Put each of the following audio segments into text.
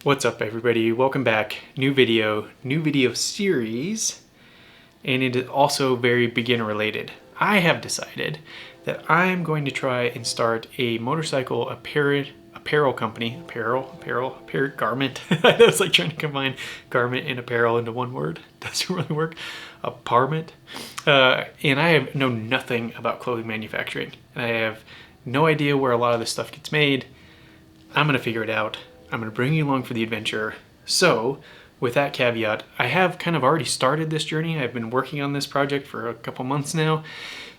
What's up everybody? Welcome back. New video series, and it is also very beginner related. I have decided that I'm going to try and start a motorcycle apparel company. Garment. I was like trying to combine garment and apparel into one word. Doesn't really work. Apartment. And I know nothing about clothing manufacturing. And I have no idea where a lot of this stuff gets made. I'm gonna figure it out. I'm going to bring you along for the adventure. So with that caveat, I have kind of already started this journey. I've been working on this project for a couple months now.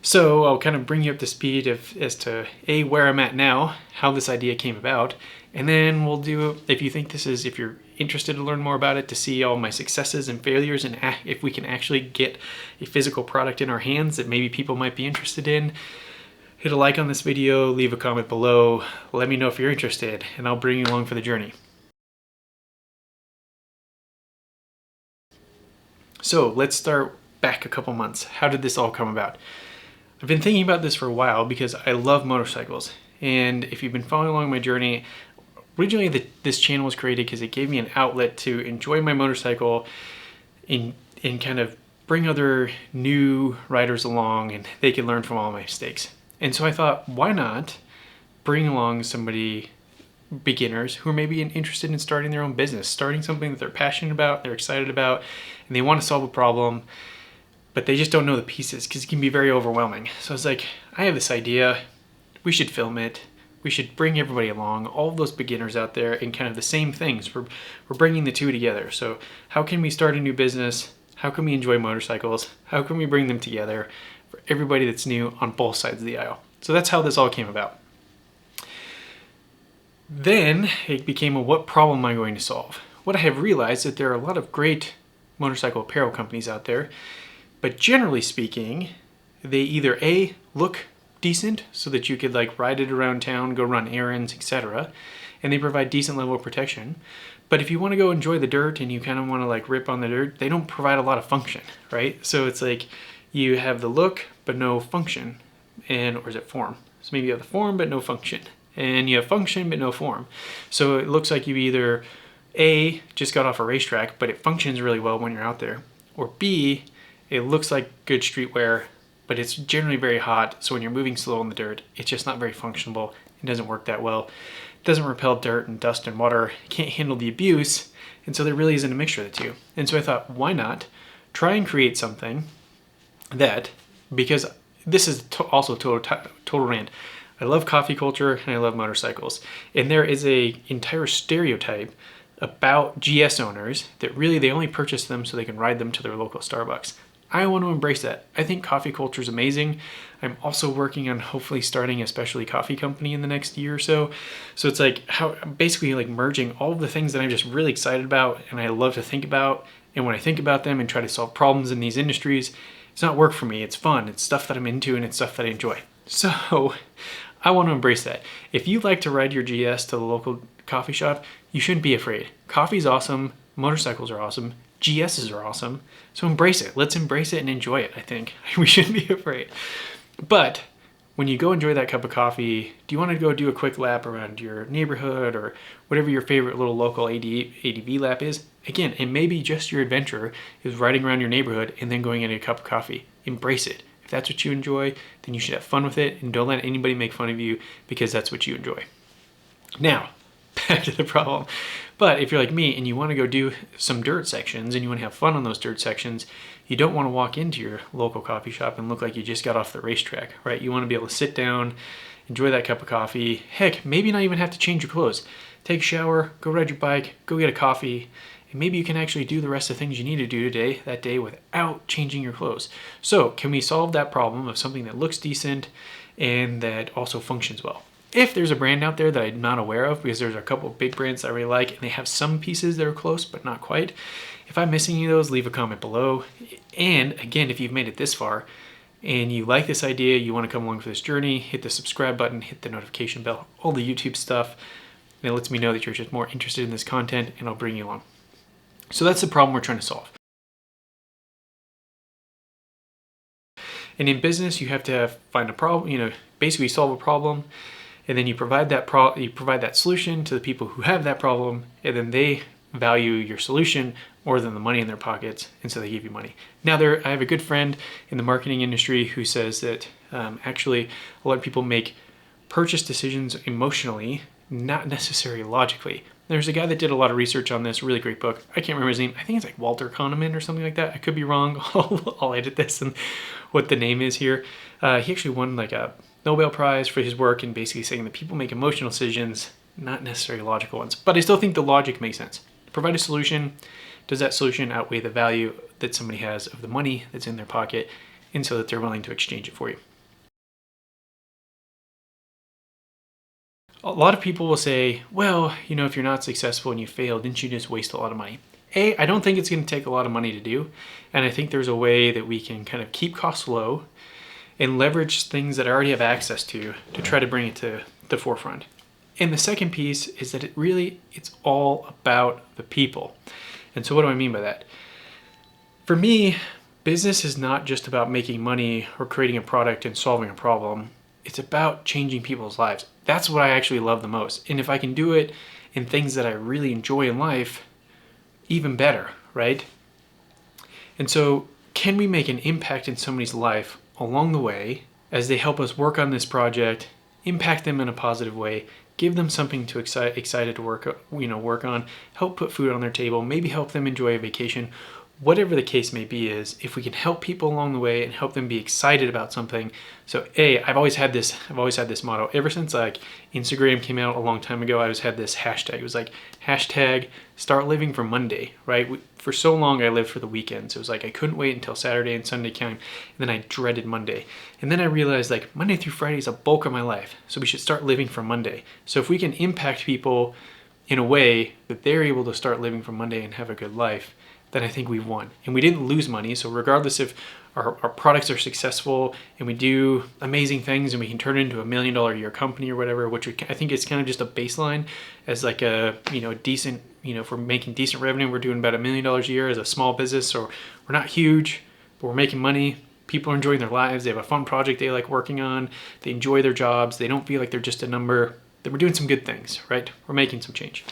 So I'll kind of bring you up to speed as to where I'm at now, how this idea came about, and then we'll do, if you're interested to learn more about it, to see all my successes and failures, and if we can actually get a physical product in our hands that maybe people might be interested in. Hit a like on this video, leave a comment below, let me know if you're interested, and I'll bring you along for the journey. So let's start back a couple months. How did this all come about? I've been thinking about this for a while because I love motorcycles. And if you've been following along my journey, originally this channel was created because it gave me an outlet to enjoy my motorcycle and kind of bring other new riders along, and they can learn from all my mistakes. And so I thought, why not bring along beginners who are maybe interested in starting their own business, starting something that they're passionate about, they're excited about, and they want to solve a problem, but they just don't know the pieces because it can be very overwhelming. So I was like, I have this idea, we should film it, we should bring everybody along, all of those beginners out there, and kind of the same things. We're bringing the two together. So how can we start a new business? How can we enjoy motorcycles? How can we bring them together for everybody that's new on both sides of the aisle? So that's how this all came about. Then it became what problem am I going to solve? What I have realized that there are a lot of great motorcycle apparel companies out there, but generally speaking, they either A, look decent so that you could like ride it around town, go run errands, etc., and they provide decent level of protection. But if you want to go enjoy the dirt and you kind of want to like rip on the dirt, they don't provide a lot of function, right? So it's like you have the look but no function, or is it form? So maybe you have the form but no function, and you have function but no form. So it looks like you either A, just got off a racetrack but it functions really well when you're out there, or B, it looks like good streetwear but it's generally very hot, so when you're moving slow in the dirt, it's just not very functional. It doesn't work that well. It doesn't repel dirt and dust and water. It can't handle the abuse, and so there really isn't a mixture of the two. And so I thought, why not try and create something that, because this is also total rant. I love coffee culture and I love motorcycles. And there is a entire stereotype about GS owners that really they only purchase them so they can ride them to their local Starbucks. I want to embrace that. I think coffee culture is amazing. I'm also working on hopefully starting a specialty coffee company in the next year or so. So it's like basically like merging all of the things that I'm just really excited about and I love to think about. And when I think about them and try to solve problems in these industries, it's not work for me. It's fun. It's stuff that I'm into and it's stuff that I enjoy. So I want to embrace that. If you like to ride your GS to the local coffee shop, you shouldn't be afraid. Coffee's awesome. Motorcycles are awesome. GSs are awesome. So embrace it. Let's embrace it and enjoy it, I think. We shouldn't be afraid. But when you go enjoy that cup of coffee, do you want to go do a quick lap around your neighborhood or whatever your favorite little local ADV lap is? Again, it may be just your adventure is riding around your neighborhood and then going into a cup of coffee. Embrace it. If that's what you enjoy, then you should have fun with it and don't let anybody make fun of you because that's what you enjoy. Now, back to the problem. But if you're like me and you want to go do some dirt sections and you want to have fun on those dirt sections, you don't want to walk into your local coffee shop and look like you just got off the racetrack, right? You want to be able to sit down, enjoy that cup of coffee. Heck, maybe not even have to change your clothes. Take a shower, go ride your bike, go get a coffee, and maybe you can actually do the rest of the things you need to do that day without changing your clothes. So can we solve that problem of something that looks decent and that also functions well? If there's a brand out there that I'm not aware of, because there's a couple of big brands that I really like and they have some pieces that are close but not quite. If I'm missing any of those, leave a comment below. And again, if you've made it this far and you like this idea, you want to come along for this journey, hit the subscribe button, hit the notification bell, all the YouTube stuff. And it lets me know that you're just more interested in this content and I'll bring you along. So that's the problem we're trying to solve. And in business, you have to find a problem, basically solve a problem. and then you provide that solution to the people who have that problem, and then they value your solution more than the money in their pockets, and so they give you money. Now, I have a good friend in the marketing industry who says that actually a lot of people make purchase decisions emotionally, not necessarily logically. There's a guy that did a lot of research on this, really great book. I can't remember his name. I think it's like Walter Kahneman or something like that. I could be wrong. I'll edit this and what the name is here. He actually won like a Nobel Prize for his work, and basically saying that people make emotional decisions, not necessarily logical ones. But I still think the logic makes sense. Provide a solution. Does that solution outweigh the value that somebody has of the money that's in their pocket, and so that they're willing to exchange it for you? A lot of people will say, well, if you're not successful and you fail, didn't you just waste a lot of money? I don't think it's going to take a lot of money to do. And I think there's a way that we can kind of keep costs low and leverage things that I already have access to try to bring it to the forefront. And the second piece is that it's all about the people. And so what do I mean by that? For me, business is not just about making money or creating a product and solving a problem. It's about changing people's lives. That's what I actually love the most. And if I can do it in things that I really enjoy in life, even better, right? And so can we make an impact in somebody's life along the way as they help us work on this project, impact them in a positive way, give them something to excited to work on, help put food on their table, maybe help them enjoy a vacation, whatever the case may be, is if we can help people along the way and help them be excited about something. So I've always had this motto ever since like Instagram came out a long time ago. I always had this hashtag. It was like hashtag start living for Monday, right? For so long I lived for the weekends. It was like I couldn't wait until Saturday and Sunday came, and then I dreaded Monday. And then I realized like Monday through Friday is a bulk of my life, so we should start living for Monday. So if we can impact people in a way that they're able to start living for Monday and have a good life, then I think we've won. And we didn't lose money, so regardless if our products are successful and we do amazing things and we can turn it into $1 million a year company or whatever, which I think is kind of just a baseline as like a decent, if we're making decent revenue, we're doing about $1 million a year as a small business, or we're not huge, but we're making money. People are enjoying their lives. They have a fun project they like working on. They enjoy their jobs. They don't feel like they're just a number. That we're doing some good things, right? We're making some change.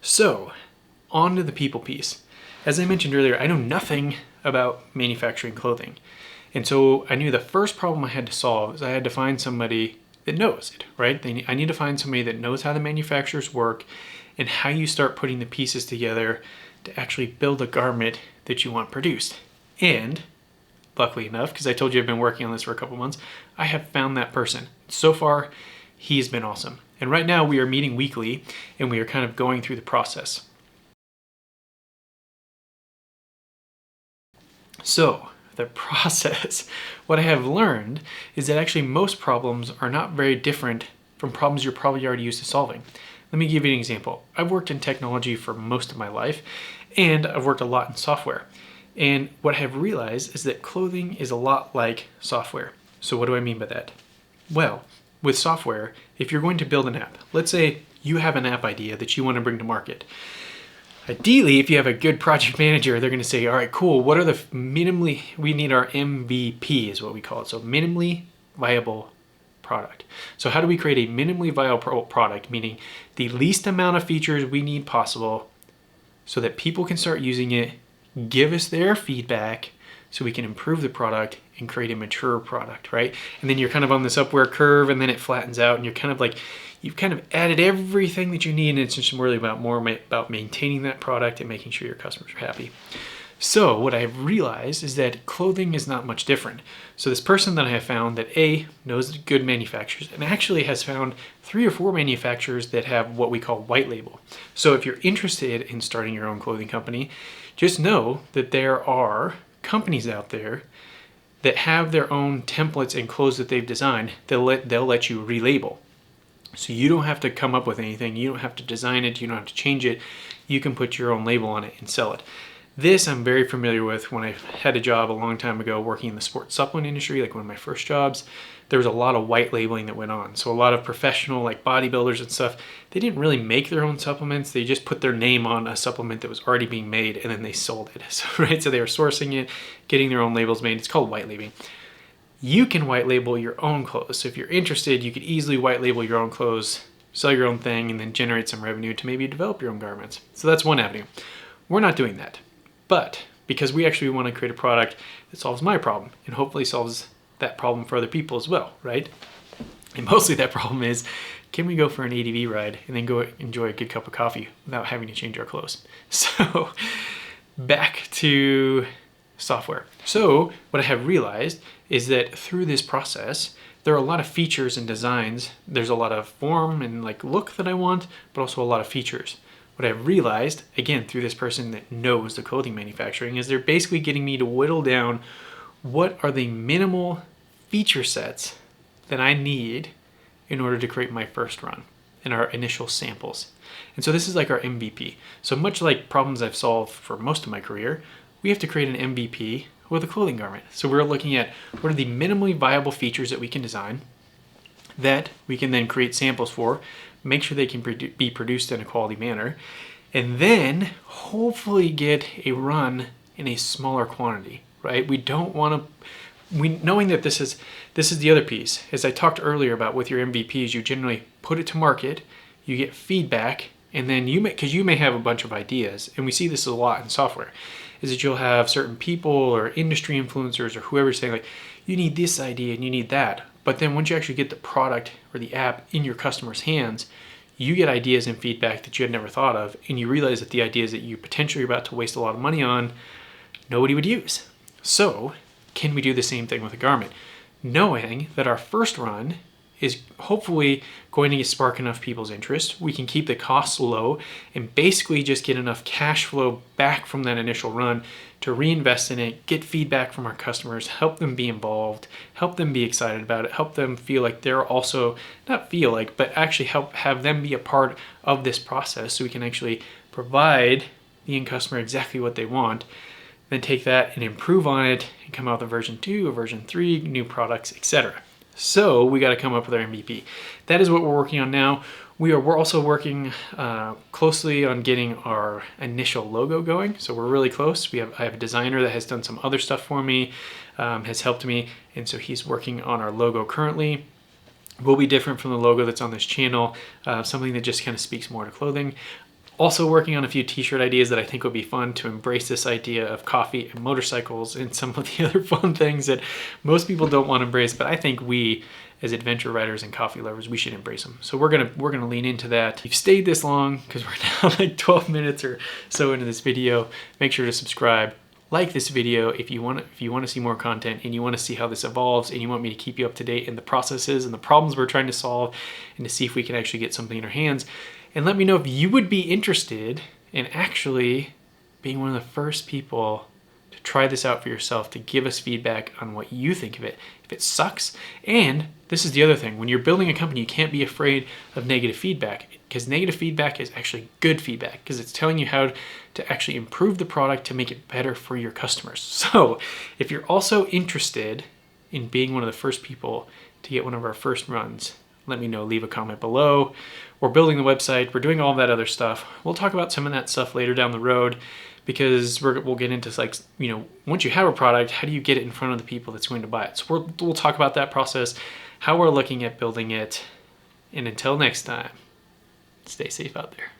So, on to the people piece. As I mentioned earlier, I know nothing about manufacturing clothing. And so I knew the first problem I had to solve is I had to find somebody that knows it, right? I need to find somebody that knows how the manufacturers work and how you start putting the pieces together to actually build a garment that you want produced. And luckily enough, because I told you I've been working on this for a couple months, I have found that person. So far, he's been awesome. And right now we are meeting weekly and we are kind of going through the process. So the process, what I have learned is that actually most problems are not very different from problems you're probably already used to solving. Let me give you an example. I've worked in technology for most of my life, and I've worked a lot in software. And what I have realized is that clothing is a lot like software. So what do I mean by that? Well, with software, if you're going to build an app, let's say you have an app idea that you want to bring to market. Ideally, if you have a good project manager, they're going to say, all right, cool, what are we need our MVP is what we call it. So minimally viable product. So how do we create a minimally viable product, meaning the least amount of features we need possible so that people can start using it, give us their feedback so we can improve the product and create a mature product, right? And then you're kind of on this upward curve and then it flattens out and you're kind of like, you've kind of added everything that you need, and it's just really about maintaining that product and making sure your customers are happy. So what I've realized is that clothing is not much different. So this person that I have found that knows good manufacturers and actually has found 3 or 4 manufacturers that have what we call white label. So if you're interested in starting your own clothing company, just know that there are companies out there that have their own templates and clothes that they've designed. They'll let you relabel. So you don't have to come up with anything. You don't have to design it. You don't have to change it. You can put your own label on it and sell it. This I'm very familiar with. When I had a job a long time ago working in the sports supplement industry, like one of my first jobs, there was a lot of white labeling that went on. So a lot of professional like bodybuilders and stuff, they didn't really make their own supplements. They just put their name on a supplement that was already being made and then they sold it. So they were sourcing it, getting their own labels made. It's called white labeling. you can white label your own clothes. So if you're interested, you could easily white label your own clothes, sell your own thing, and then generate some revenue to maybe develop your own garments. So that's one avenue. We're not doing that. But because we actually want to create a product that solves my problem and hopefully solves that problem for other people as well, right? And mostly that problem is, can we go for an ADV ride and then go enjoy a good cup of coffee without having to change our clothes? So back to software. So what I have realized is that through this process, there are a lot of features and designs. There's a lot of form and like look that I want, but also a lot of features. What I've realized, again, through this person that knows the clothing manufacturing, is they're basically getting me to whittle down what are the minimal feature sets that I need in order to create my first run and our initial samples. And so this is like our MVP. So much like problems I've solved for most of my career, we have to create an MVP with a clothing garment. So we're looking at what are the minimally viable features that we can design that we can then create samples for, make sure they can be produced in a quality manner, and then hopefully get a run in a smaller quantity, right? We don't want to, knowing that this is the other piece. As I talked earlier about with your MVPs, you generally put it to market, you get feedback, and then because you may have a bunch of ideas, and we see this a lot in software, is that you'll have certain people or industry influencers or whoever saying like, you need this idea and you need that. But then once you actually get the product or the app in your customer's hands, you get ideas and feedback that you had never thought of, and you realize that the ideas that you potentially are about to waste a lot of money on, nobody would use. So can we do the same thing with a garment? Knowing that our first run is hopefully going to spark enough people's interest, we can keep the costs low and basically just get enough cash flow back from that initial run to reinvest in it, get feedback from our customers, help them be involved, help them be excited about it, help them feel like they're also, not feel like, but actually help have them be a part of this process so we can actually provide the end customer exactly what they want, then take that and improve on it and come out with a version 2, a version 3, new products, etc. So we got to come up with our MVP. That is what we're working on now. We're also working closely on getting our initial logo going. So we're really close. I have a designer that has done some other stuff for me, has helped me, and so he's working on our logo currently. Will be different from the logo that's on this channel, something that just kind of speaks more to clothing. Also working on a few t-shirt ideas that I think would be fun to embrace this idea of coffee and motorcycles and some of the other fun things that most people don't want to embrace, but I think we as adventure riders and coffee lovers, we should embrace them. So we're gonna lean into that. If you've stayed this long, because we're now like 12 minutes or so into this video, make sure to subscribe. Like this video if you want to see more content and you want to see how this evolves and you want me to keep you up to date in the processes and the problems we're trying to solve and to see if we can actually get something in our hands. And let me know if you would be interested in actually being one of the first people to try this out for yourself, to give us feedback on what you think of it, if it sucks. And this is the other thing, when you're building a company, you can't be afraid of negative feedback, because negative feedback is actually good feedback, because it's telling you how to actually improve the product to make it better for your customers. So if you're also interested in being one of the first people to get one of our first runs, let me know, leave a comment below. We're building the website, we're doing all that other stuff. We'll talk about some of that stuff later down the road, because we'll get into like, you know, once you have a product, how do you get it in front of the people that's going to buy it? So we'll talk about that process, how we're looking at building it. And until next time, stay safe out there.